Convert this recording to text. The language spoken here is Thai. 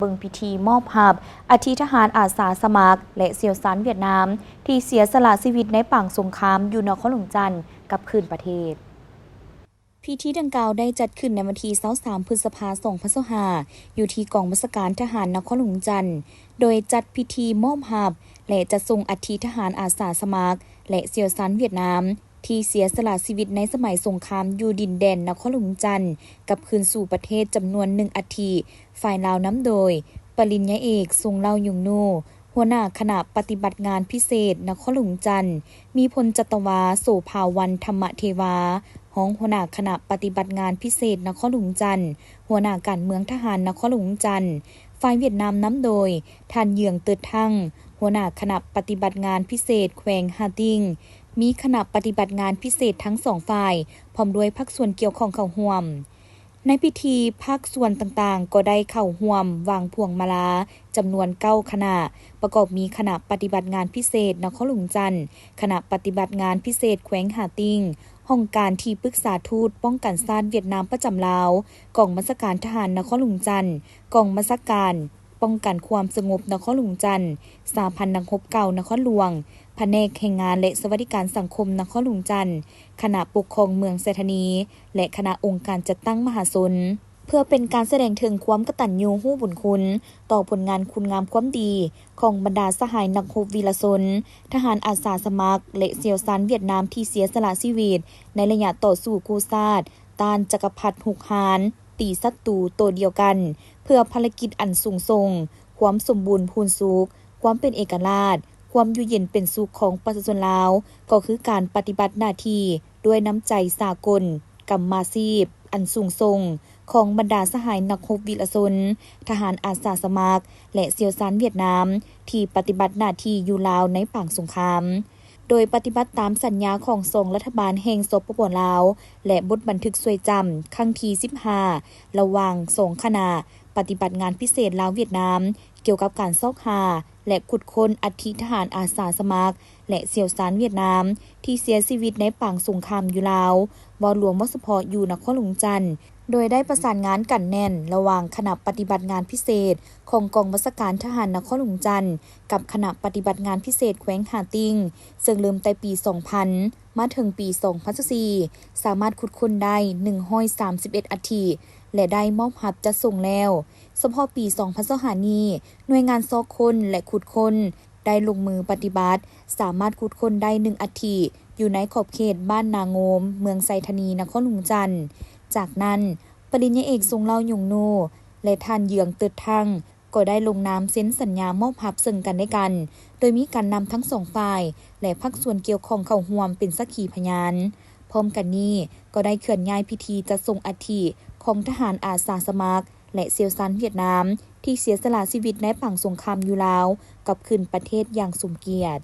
เบิ่งพิธีมอบภาพอาทิทหารอาสาสมัครและเซียวซานเวียดนามที่เสียสละชีวิตในป่างสงครามอยู่นครหลวงจันทร์กับคืนประเทศพิธีดังกล่าวได้จัดขึ้นในวันที่23พฤษภาคม2565อยู่ที่กองบัญชาการทหารนครหลวงจันทร์โดยจัดพิธีมอบภาพและจัดส่งอัฐิทหารอาสาสมัครและเซียวซานเวียดนามที่เสียสละชีวิตในสมัยสงครามอยู่ดินแดนนครหลวงจันทร์กับคืนสู่ประเทศจำนวน1อัฐิฝ่ายลาวน้ำโดยปริญญาเอกทรงเล่ายุงนูหัวหน้าคณะปฏิบัติงานพิเศษนครหลวงจันทร์มีพลจัตวาโสภาวันธรรมเทวาห้องหัวหน้าคณะปฏิบัติงานพิเศษนครหลวงจันทร์หัวหน้าการเมืองทหารนครหลวงจันทร์ฝ่ายเวียดนามน้ำโดยท่านเยืองเติดทั่งหัวหน้าคณะปฏิบัติงานพิเศษแขวงฮาติงมีคณะปฏิบัติงานพิเศษทั้งสองฝ่ายพร้อมด้วยภาคส่วนเกี่ยวข้องเข้าร่วมในพิธีภาคส่วนต่างๆก็ได้เข้าร่วมวางพวงมาลาจำนวน9คณะประกอบมีคณะปฏิบัติงานพิเศษนครหลวงจันทร์คณะปฏิบัติงานพิเศษแขวงหาติงห้องการที่ปรึกษาทูตป้องกันชาติเวียดนามประจำลาวกองบัญชาการทหารนครหลวงจันทร์กองบัญชาการป้องกันความสงบนครหลวงจันทร์สาพันธ์นักรบเก่านครหลวงแผนกแรงงานและสวัสดิการสังคมนครหลวงจันทร์คณะปกครองเมืองเศรษฐนีและคณะองค์การจัดตั้งมหาชนเพื่อเป็นการแสดงถึงความกตัญญูรู้บุญคุณต่อผลงานคุณงามความดีของบรรดาสหายนักรบวีรชนทหารอาสาสมัครและเซียวซานเวียดนามที่เสียสละชีวิตในระยะต่อสู้กู้ชาติต้านจักรพรรดิฮุกฮานตีศัตรูตัวเดียวกันเพื่อภารกิจอันสูงส่งความสมบูรณ์พูนสุขความเป็นเอกราชความอยู่เย็นเป็นสุขของประชาชนลาวก็คือการปฏิบัติหน้าที่ด้วยน้ำใจสากลกำมาชีพอันสูงส่งของบรรดาสหายนักรบวีรชนทหารอาสาสมัครและเซียวซานเวียดนามที่ปฏิบัติหน้าที่อยู่ลาวในป่างสงครามโดยปฏิบัติตามสัญญาของสองรัฐบาลแห่งสปป.ลาวและบทบันทึกช่วยจำครั้งที่15ระหว่างสองคณะปฏิบัติงานพิเศษลาวเวียดนามเกี่ยวกับการซอกหาและขุดค้นอัฐิทหารอาสาสมัครและเซียวซานเวียดนามที่เสียชีวิตในป่างสงครามอยู่ลาววหลวงมสพอยู่นครหลวงจันทร์โดยได้ประสานงานกันแน่นระหว่างคณะปฏิบัติงานพิเศษของกองบัญชาการทหารนครหลวงจันทร์กับคณะปฏิบัติงานพิเศษแขวงหาติงซึ่งเริ่มแต่ปี 2000 มาถึงปี 2014 สามารถขุดค้นได้131อัฐิและได้มอบหับจัดส่งแล้วเฉพาะปี 2025 นี้หน่วยงานซอกค้นและขุดค้นได้ลงมือปฏิบัติสามารถขุดค้นได้1อัฐิอยู่ในขอบเขตบ้านนางโงมเมืองไซธานีนครหลวงจันทร์จากนั้นปริญญาเอกทรงเล่ายงโนและท่านเยืองเติดทั่งก็ได้ลงนามเซ็นสัญญามอบหับซึ่งกันและกันโดยมีการนำทั้งสองฝ่ายและภาคส่วนเกี่ยวข้องเข้าร่วมเป็นสักขีพยานพร้อมกันนี้ก็ได้เคลื่อนย้ายพิธีจัดส่งอัฐิของทหารอาสาสมัครและเซียวซานเวียดนามที่เสียสละชีวิตในป่างสงครามอยู่ลาวกลับคืนประเทศอย่างสมเกียรติ